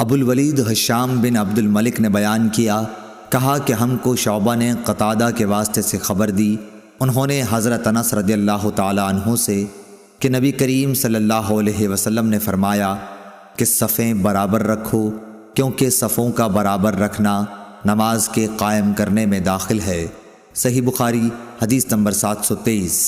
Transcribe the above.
अबुल वलीद हशाम बिन अब्दुल मलिक ने बयान किया, कहा कि हमको शौबा ने क़तादा के वास्ते से ख़बर दी, उन्होंने हज़रत अनस रज़ियल्लाहु ताला अन्हु से कि नबी करीम सल्लल्लाहु अलैहि वसल्लम ने फ़रमाया कि सफ़ें बराबर रखो, क्योंकि सफ़ों का बराबर रखना नमाज के कायम करने में दाखिल है। सही बुखारी हदीस नंबर 723।